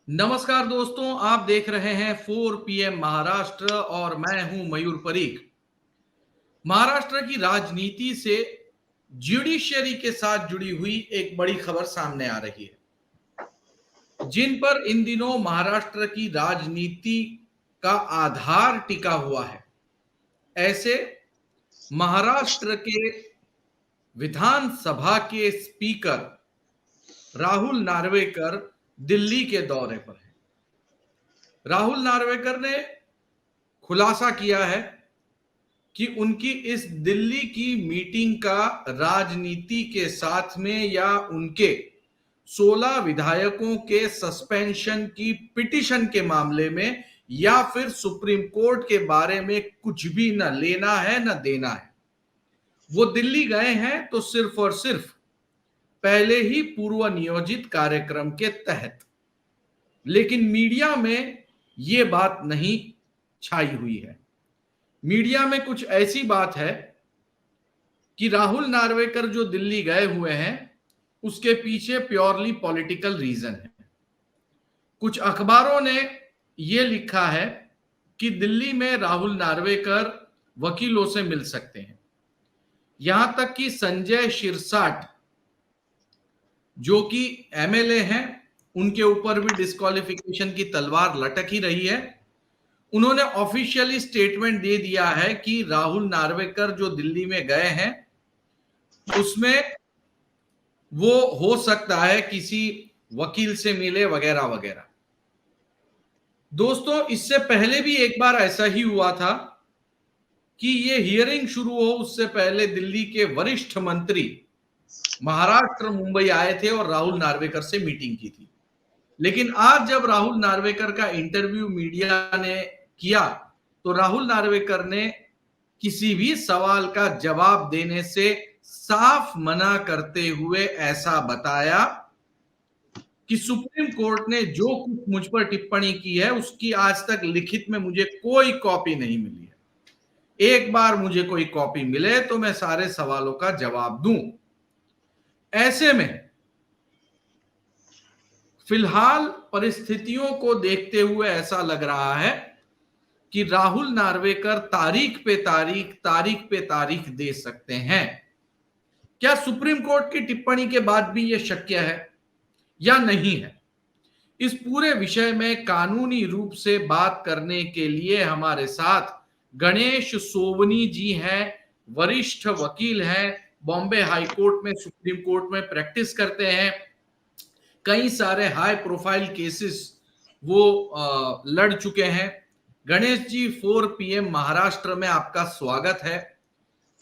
नमस्कार दोस्तों, आप देख रहे हैं 4 PM महाराष्ट्र और मैं हूं मयूर परीख। महाराष्ट्र की राजनीति से ज्युडिशियरी के साथ जुड़ी हुई एक बड़ी खबर सामने आ रही है, जिन पर इन दिनों महाराष्ट्र की राजनीति का आधार टिका हुआ है। ऐसे महाराष्ट्र के विधानसभा के स्पीकर राहुल नार्वेकर दिल्ली के दौरे पर हैं। राहुल नार्वेकर ने खुलासा किया है कि उनकी इस दिल्ली की मीटिंग का राजनीति के साथ में या उनके 16 विधायकों के सस्पेंशन की पिटीशन के मामले में या फिर सुप्रीम कोर्ट के बारे में कुछ भी न लेना है न देना है। वो दिल्ली गए हैं तो सिर्फ और सिर्फ पहले ही पूर्व नियोजित कार्यक्रम के तहत, लेकिन मीडिया में ये बात नहीं छाई हुई है। मीडिया में कुछ ऐसी बात है कि राहुल नार्वेकर जो दिल्ली गए हुए हैं उसके पीछे प्योरली पॉलिटिकल रीजन है। कुछ अखबारों ने यह लिखा है कि दिल्ली में राहुल नार्वेकर वकीलों से मिल सकते हैं। यहां तक कि संजय शिरसाट जो कि एमएलए हैं, उनके ऊपर भी डिस्क्वालिफिकेशन की तलवार लटक ही रही है। उन्होंने ऑफिशियली स्टेटमेंट दे दिया है कि राहुल नार्वेकर जो दिल्ली में गए हैं उसमें वो हो सकता है किसी वकील से मिले वगैरह वगैरह। दोस्तों, इससे पहले भी एक बार ऐसा ही हुआ था कि ये हियरिंग शुरू हो उससे पहले दिल्ली के वरिष्ठ मंत्री महाराष्ट्र मुंबई आए थे और राहुल नार्वेकर से मीटिंग की थी। लेकिन आज जब राहुल नार्वेकर का इंटरव्यू मीडिया ने किया तो राहुल नार्वेकर ने किसी भी सवाल का जवाब देने से साफ मना करते हुए ऐसा बताया कि सुप्रीम कोर्ट ने जो कुछ मुझ पर टिप्पणी की है उसकी आज तक लिखित में मुझे कोई कॉपी नहीं मिली है। एक बार मुझे कोई कॉपी मिले तो मैं सारे सवालों का जवाब दूं। ऐसे में फिलहाल परिस्थितियों को देखते हुए ऐसा लग रहा है कि राहुल नार्वेकर तारीख पे तारीख दे सकते हैं। क्या सुप्रीम कोर्ट की टिप्पणी के बाद भी यह शक्य है या नहीं है? इस पूरे विषय में कानूनी रूप से बात करने के लिए हमारे साथ गणेश सोवनी जी हैं, वरिष्ठ वकील हैं, बॉम्बे हाई कोर्ट में, सुप्रीम कोर्ट में प्रैक्टिस करते हैं, कई सारे हाई प्रोफाइल केसेस वो लड़ चुके हैं। गणेश जी, 4 PM महाराष्ट्र में आपका स्वागत है।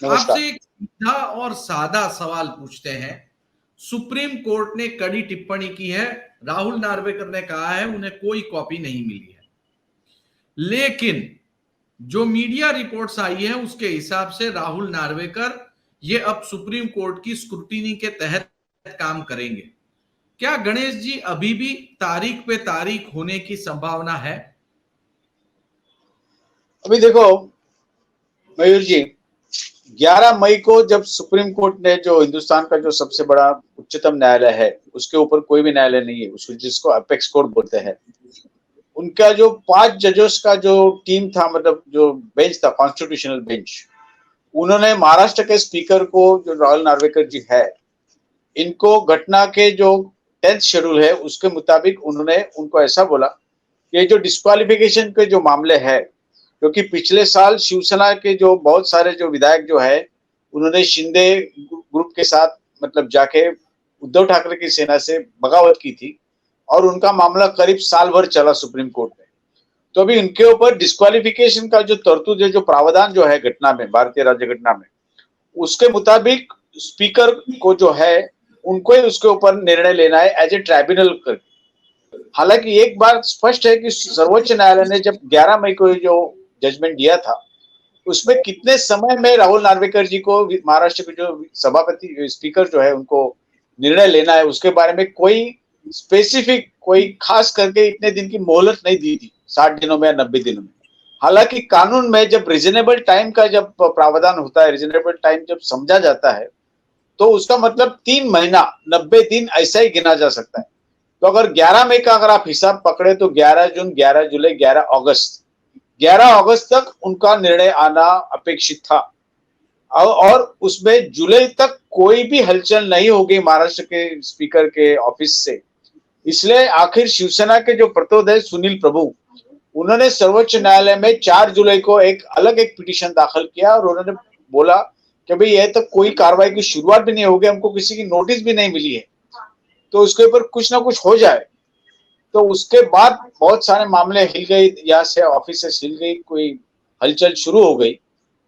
आपसे एक सीधा और सादा सवाल पूछते हैं। सुप्रीम कोर्ट ने कड़ी टिप्पणी की है, राहुल नार्वेकर ने कहा है उन्हें कोई कॉपी नहीं मिली है, लेकिन जो मीडिया रिपोर्ट्स आई है उसके हिसाब से राहुल नार्वेकर ये अब सुप्रीम कोर्ट की स्क्रूटिनी के तहत काम करेंगे। क्या गणेश जी अभी भी तारीख पे तारीख होने की संभावना है? अभी देखो मयूर जी, 11 मई को जब सुप्रीम कोर्ट ने, जो हिंदुस्तान का जो सबसे बड़ा उच्चतम न्यायालय है, उसके ऊपर कोई भी न्यायालय नहीं है, उसको जिसको अपेक्स कोर्ट बोलते हैं, उनका जो 5 जजेस का जो टीम था, मतलब जो बेंच था, कॉन्स्टिट्यूशनल बेंच, उन्होंने महाराष्ट्र के स्पीकर को, जो राहुल नार्वेकर जी है, इनको घटना के जो 10th शेड्यूल है उसके मुताबिक उन्होंने उनको ऐसा बोला कि ये जो डिस्क्वालिफिकेशन के जो मामले है, क्योंकि पिछले साल शिवसेना के जो बहुत सारे जो विधायक जो है, उन्होंने शिंदे ग्रुप के साथ मतलब जाके उद्धव ठाकरे की सेना से बगावत की थी और उनका मामला करीब साल भर चला सुप्रीम कोर्ट में। तो अभी इनके ऊपर डिस्क्वालिफिकेशन का जो तरतूद है, जो प्रावधान जो है घटना में, भारतीय राज्य घटना में, उसके मुताबिक स्पीकर को जो है उनको ही उसके ऊपर निर्णय लेना है एज ए ट्राइब्यूनल कर। हालांकि एक बात स्पष्ट है कि सर्वोच्च न्यायालय ने जब 11 मई को जो जजमेंट दिया था, उसमें कितने समय में राहुल नार्वेकर जी को, महाराष्ट्र के जो सभापति स्पीकर जो है, उनको निर्णय लेना है, उसके बारे में कोई स्पेसिफिक, कोई खास करके इतने दिन की मोहलत नहीं दी थी, 60 दिनों में या 90 दिनों में। हालांकि कानून में जब रिजनेबल टाइम का जब प्रावधान होता है, रिजनेबल टाइम जब समझा जाता है, तो उसका मतलब 3 महीना 90 दिन ऐसा ही गिना जा सकता है। तो अगर 11 मई का अगर आप हिसाब पकड़े तो 11 जून, 11 जुलाई, 11 अगस्त, 11 अगस्त तक उनका निर्णय आना अपेक्षित था और उसमें जुलाई तक कोई भी हलचल नहीं होगी महाराष्ट्र के स्पीकर के ऑफिस से। इसलिए आखिर शिवसेना के जो प्रतोदय सुनील प्रभु, उन्होंने सर्वोच्च न्यायालय में 4 जुलाई को एक पिटीशन दाखिल किया और उन्होंने बोला कि भाई यह तक कोई कार्रवाई की शुरुआत भी नहीं होगी, हमको किसी की नोटिस भी नहीं मिली है, तो उसके ऊपर कुछ ना कुछ हो जाए। तो उसके बाद बहुत सारे मामले हिल गए, यहाँ से ऑफिस हिल गई, कोई हलचल शुरू हो गई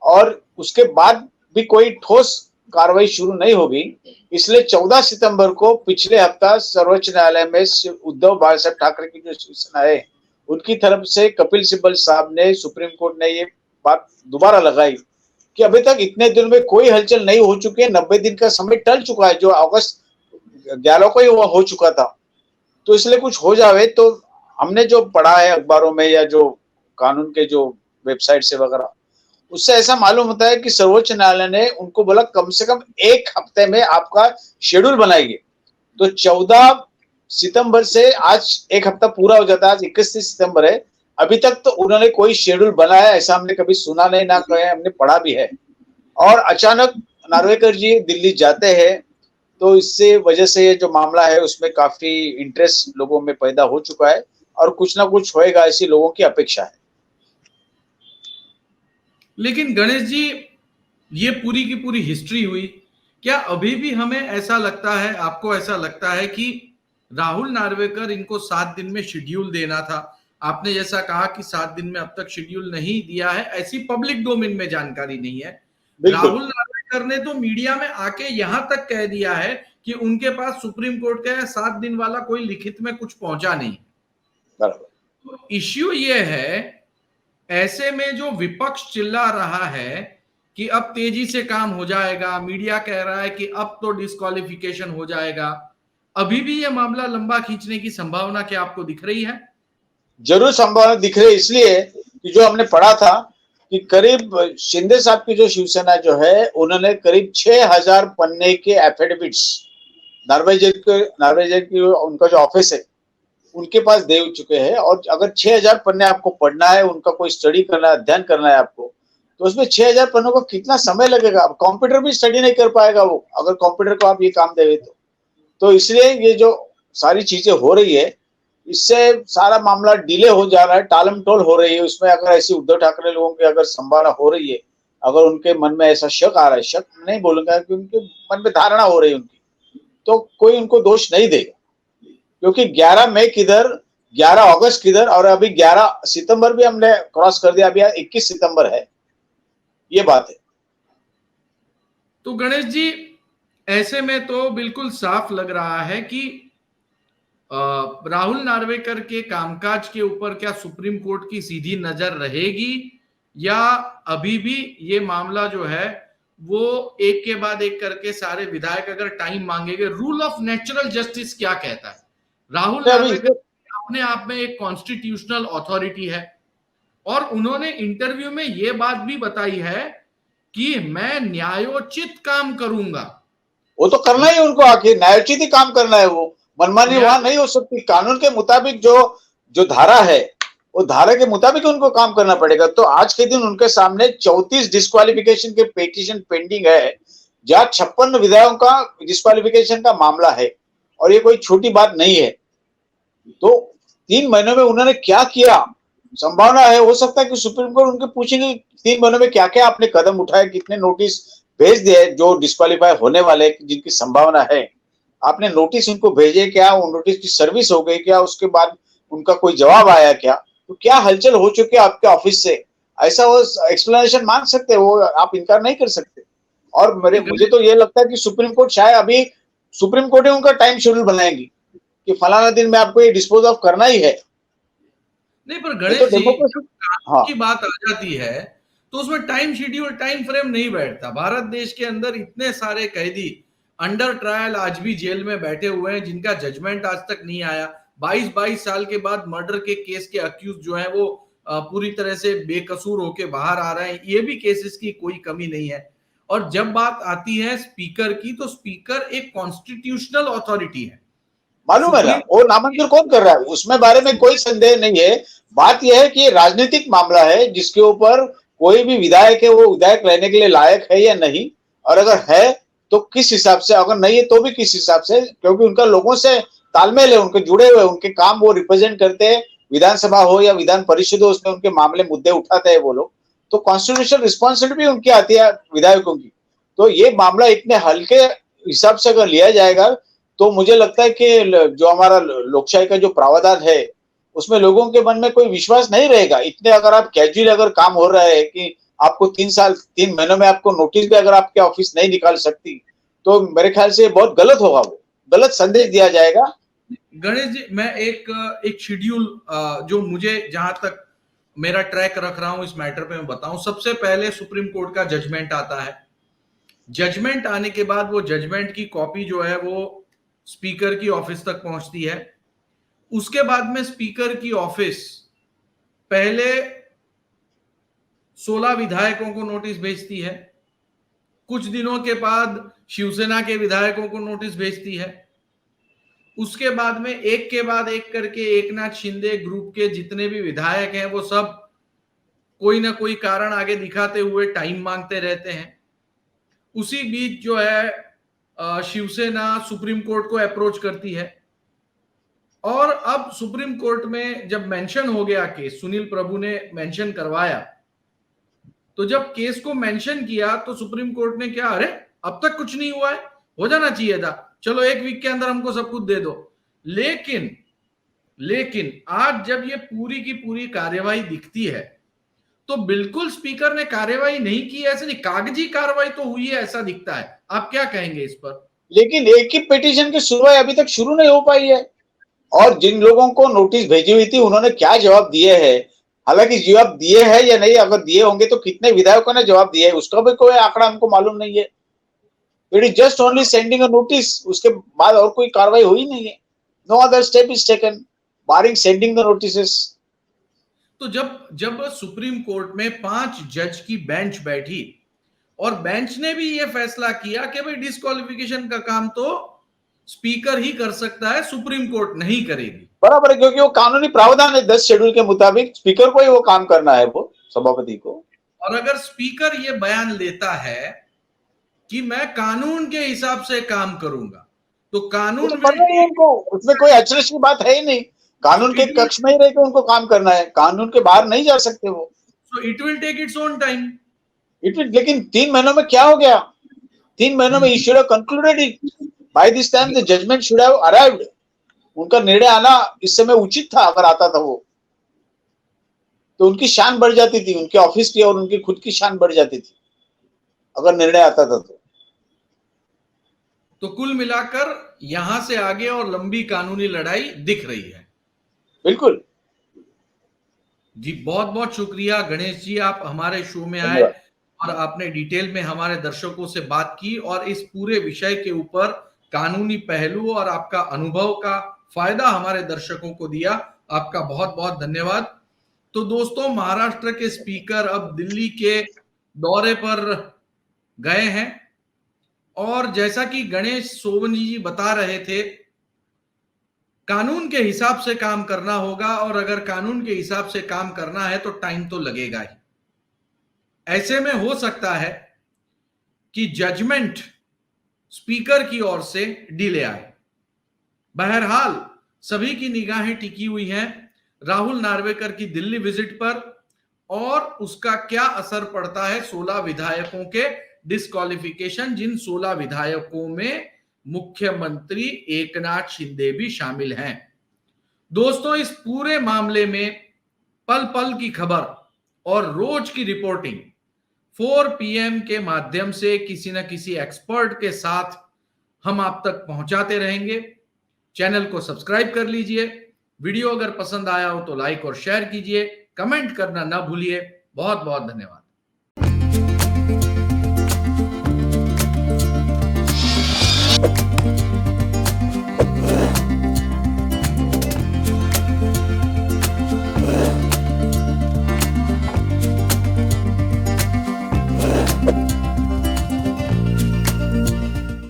और उसके बाद भी कोई ठोस कार्रवाई शुरू नहीं होगी। इसलिए 14 सितंबर को पिछले हफ्ता सर्वोच्च न्यायालय में उद्धव बाळासाहेब ठाकरे की जो शिवसेना है उनकी तरफ से कपिल सिब्बल साहब ने, सुप्रीम कोर्ट ने ये बात दोबारा लगाई कि अभी तक इतने दिन में कोई हलचल नहीं हो चुकी है, 90 दिन का समय टल चुका है, जो अगस्त 11 को ही वो हो चुका था, तो इसलिए कुछ हो जावे। तो हमने जो पढ़ा है अखबारों में या जो कानून के जो वेबसाइट से वगैरह, उससे ऐसा मालूम होता है कि सर्वोच्च न्यायालय ने उनको बोला कम से कम 1 हफ्ते में आपका शेड्यूल बनाइए। तो 14 सितंबर से आज 1 हफ्ता पूरा हो जाता है, आज 31 सितंबर है, अभी तक तो उन्होंने कोई शेड्यूल बनाया ऐसा हमने कभी सुना नहीं, ना कहे हमने पढ़ा भी है। और अचानक नार्वेकर जी दिल्ली जाते हैं, तो इससे वजह से ये जो मामला है उसमें काफी इंटरेस्ट लोगों में पैदा हो चुका है और कुछ ना कुछ होएगा ऐसी लोगों की अपेक्षा है। लेकिन गणेश जी, ये पूरी की पूरी हिस्ट्री हुई, क्या अभी भी हमें ऐसा लगता है, आपको ऐसा लगता है कि राहुल नार्वेकर इनको 7 दिन में शेड्यूल देना था? आपने जैसा कहा कि 7 दिन में अब तक शेड्यूल नहीं दिया है, ऐसी पब्लिक डोमेन में जानकारी नहीं है। राहुल नार्वेकर ने तो मीडिया में आके यहां तक कह दिया है कि उनके पास सुप्रीम कोर्ट का 7 दिन वाला कोई लिखित में कुछ पहुंचा नहीं। तो इश्यू ये है, ऐसे में जो विपक्ष चिल्ला रहा है कि अब तेजी से काम हो जाएगा, मीडिया कह रहा है कि अब तो डिस्क्वालिफिकेशन हो जाएगा, अभी भी यह मामला लंबा खींचने की संभावना क्या आपको दिख रही है? जरूर संभावना दिख रही है, इसलिए कि जो हमने पढ़ा था कि करीब शिंदे साहब की जो शिवसेना जो है उन्होंने करीब 6000 पन्ने के एफिडेविट्स नार्वेजेट की उनका जो ऑफिस है उनके पास दे चुके हैं। और अगर 6000 पन्ने आपको पढ़ना है, उनका कोई स्टडी करना है, अध्ययन करना है आपको, तो उसमें 6000 पन्नों को कितना समय लगेगा? अब कंप्यूटर भी स्टडी नहीं कर पाएगा वो, अगर कंप्यूटर को आप ये काम देंगे तो इसलिए ये जो सारी चीजें हो रही है, इससे सारा मामला डिले हो जा रहा है, टालम टोल हो रही है। उसमें अगर ऐसी उद्धव ठाकरे लोगों की अगर संभावना हो रही है, अगर उनके मन में ऐसा शक आ रहा है, शक नहीं बोलूंगा कि उनके मन में धारणा हो रही है उनकी, तो कोई उनको दोष नहीं देगा, क्योंकि 11 मई किधर, 11 अगस्त किधर, और अभी 11 सितंबर भी हमने क्रॉस कर दिया, अभी 21 सितंबर है, ये बात है। तो गणेश जी, ऐसे में तो बिल्कुल साफ लग रहा है कि राहुल नार्वेकर के कामकाज के ऊपर क्या सुप्रीम कोर्ट की सीधी नजर रहेगी, या अभी भी ये मामला जो है वो एक के बाद एक करके सारे विधायक अगर टाइम मांगेंगे? रूल ऑफ नेचुरल जस्टिस क्या कहता है? राहुल नार्वेकर अपने आप में एक कॉन्स्टिट्यूशनल अथॉरिटी है और उन्होंने इंटरव्यू में ये बात भी बताई है कि मैं न्यायोचित काम करूंगा। वो तो करना ही उनको, आखिर न्यायोचित ही काम करना है, वो मनमानी वहां नहीं हो सकती। कानून के मुताबिक जो धारा है, वो धारा के मुताबिक उनको काम करना पड़ेगा। तो आज के दिन उनके सामने 34 डिस्क्वालिफिकेशन के पिटीशन पेंडिंग है, जहां 56 विधायकों का डिस्क्वालिफिकेशन का मामला है, और ये कोई छोटी बात नहीं है। तो 3 महीनों में उन्होंने क्या किया, संभावना है, हो सकता है कि सुप्रीम कोर्ट उनके पूछेंगे 3 महीनों में क्या क्या आपने कदम उठाए, कितने नोटिस भेज दिए जो डिस्क्वालीफाई होने वाले, जिनकी संभावना है, आपने नोटिस उनको भेजे क्या, उन नोटिस की सर्विस हो गई क्या, उसके बाद उनका कोई जवाब आया क्या, तो क्या हलचल हो चुकी है आपके ऑफिस से, ऐसा वो एक्सप्लेनेशन मांग सकते हैं, वो आप इनकार नहीं कर सकते। और मुझे तो ये लगता है कि सुप्रीम कोर्ट शायद अभी सुप्रीम कोर्ट ही उनका टाइम शेड्यूल बनाएगी कि फलाना दिन में आपको ये डिस्पोज ऑफ करना ही है। नहीं, पर गणेश जी, कानून की बात आ जाती है तो उसमें टाइम शेड्यूल, टाइम फ्रेम नहीं बैठता। भारत देश के अंदर इतने सारे कैदी अंडर ट्रायल आज भी जेल में बैठे हुए हैं, जिनका जजमेंट आज तक नहीं आया। 22 साल के बाद मर्डर के केस के अक्यूज जो है वो पूरी तरह से बेकसूर होके बाहर आ रहे हैं। ये भी केसेस की कोई कमी नहीं है। और जब बात आती है स्पीकर की, तो स्पीकर एक कॉन्स्टिट्यूशनल अथॉरिटी है। मालूम है ना, वो नामांकन कौन कर रहा है, उसमें बारे में कोई संदेह नहीं है। बात यह है कि ये राजनीतिक मामला है जिसके ऊपर कोई भी विधायक है वो विधायक रहने के लिए लायक है या नहीं, और अगर है तो किस हिसाब से, अगर नहीं है तो भी किस हिसाब से, क्योंकि उनका लोगों से तालमेल है, उनके जुड़े हुए, उनके काम वो रिप्रेजेंट करते हैं, विधानसभा हो या विधान परिषद हो, उसमें उनके मामले मुद्दे उठाते हैं वो लोग, तो कॉन्स्टिट्यूशनल रिस्पॉन्सिबिलिटी उनकी आती है विधायकों की। तो ये मामला इतने हल्के हिसाब से अगर लिया जाएगा तो मुझे लगता है कि जो हमारा लोकशाही का जो प्रावधान है उसमें लोगों के मन में कोई विश्वास नहीं रहेगा। इतने अगर आप कैजुअल अगर काम हो रहा है कि आपको 3 महीनों में आपको नोटिस भी अगर आपके ऑफिस नहीं निकाल सकती, तो मेरे ख्याल से बहुत गलत होगा, वो गलत संदेश दिया जाएगा। गणेश जी, मैं एक शेड्यूल जो मुझे जहां तक मेरा ट्रैक रख रहा हूं इस मैटर पे मैं बताऊं। सबसे पहले सुप्रीम कोर्ट का जजमेंट आता है। जजमेंट आने के बाद वो जजमेंट की कॉपी जो है वो स्पीकर की ऑफिस तक पहुंचती है। उसके बाद में स्पीकर की ऑफिस पहले 16 विधायकों को नोटिस भेजती है, कुछ दिनों के बाद शिवसेना के विधायकों को नोटिस भेजती है, उसके बाद में एक के बाद एक करके एकनाथ शिंदे ग्रुप के जितने भी विधायक हैं वो सब कोई ना कोई कारण आगे दिखाते हुए टाइम मांगते रहते हैं। उसी बीच जो है शिवसेना सुप्रीम कोर्ट को अप्रोच करती है, और अब सुप्रीम कोर्ट में जब मेंशन हो गया केस, सुनील प्रभु ने मेंशन करवाया, तो जब केस को मेंशन किया तो सुप्रीम कोर्ट ने क्या, अरे अब तक कुछ नहीं हुआ है, हो जाना चाहिए था, चलो 1 वीक के अंदर हमको सब कुछ दे दो। लेकिन आज जब ये पूरी की पूरी कार्यवाही दिखती है तो बिल्कुल स्पीकर ने कार्यवाही नहीं की, ऐसे नहीं, कागजी कार्रवाई तो हुई है ऐसा दिखता है। आप क्या कहेंगे इस पर? लेकिन एक ही पिटीशन की सुनवाई अभी तक शुरू नहीं हो पाई है, और जिन लोगों को नोटिस भेजी हुई थी उन्होंने क्या जवाब दिए हैं, हालांकि जवाब दिए हैं या नहीं, अगर दिए होंगे तो कितने विधायकों ने जवाब दिया है उसका भी कोई आंकड़ा हमको मालूम नहीं है। It is just only sending a notice, उसके बाद और कोई कार्रवाई हुई नहीं है। No other step is taken barring sending the notices. तो जब सुप्रीम कोर्ट में 5 जज की बेंच बैठी और बेंच ने भी यह फैसला किया कि भाई डिस्क्वालिफिकेशन का काम तो स्पीकर ही कर सकता है, सुप्रीम कोर्ट नहीं करेगी, बराबर है, क्योंकि वो कानूनी प्रावधान है 10 शेड्यूल के मुताबिक, स्पीकर को ही वो काम करना है, वो सभापति को। और अगर स्पीकर ये बयान लेता है कि मैं कानून के हिसाब से काम करूंगा, तो कानून उनको उसमें कोई अचरज की बात है ही नहीं, कानून के कक्ष में ही रहकर उनको काम करना है, कानून के बाहर नहीं जा सकते वो। So it will take its own time. लेकिन 3 महीनों में क्या हो गया? 3 महीनों में ही should have concluded it by this time, the judgement should have arrived. उनका निर्णय आना इस समय उचित था, अगर आता था वो तो उनकी शान बढ़ जाती थी, उनके ऑफिस की और उनकी खुद की शान बढ़ जाती थी अगर निर्णय आता था तो कुल मिलाकर यहां से आगे और लंबी कानूनी लड़ाई दिख रही है। बिल्कुल जी, बहुत बहुत शुक्रिया गणेश जी, आप हमारे शो में आए और आपने डिटेल में हमारे दर्शकों से बात की और इस पूरे विषय के ऊपर कानूनी पहलू और आपका अनुभव का फायदा हमारे दर्शकों को दिया। आपका बहुत बहुत धन्यवाद। तो दोस्तों, महाराष्ट्र के स्पीकर अब दिल्ली के दौरे पर गए हैं और जैसा कि गणेश सोवनी जी बता रहे थे, कानून के हिसाब से काम करना होगा, और अगर कानून के हिसाब से काम करना है तो टाइम तो लगेगा ही। ऐसे में हो सकता है कि जजमेंट स्पीकर की ओर से डिले आए। बहरहाल सभी की निगाहें टिकी हुई हैं राहुल नार्वेकर की दिल्ली विजिट पर, और उसका क्या असर पड़ता है 16 विधायकों के डिस्क्वालिफिकेशन, जिन 16 विधायकों में मुख्यमंत्री एकनाथ शिंदे भी शामिल हैं। दोस्तों, इस पूरे मामले में पल पल की खबर और रोज की रिपोर्टिंग 4 PM के माध्यम से किसी न किसी एक्सपर्ट के साथ हम आप तक पहुंचाते रहेंगे। चैनल को सब्सक्राइब कर लीजिए, वीडियो अगर पसंद आया हो तो लाइक और शेयर कीजिए, कमेंट करना ना भूलिए। बहुत बहुत धन्यवाद।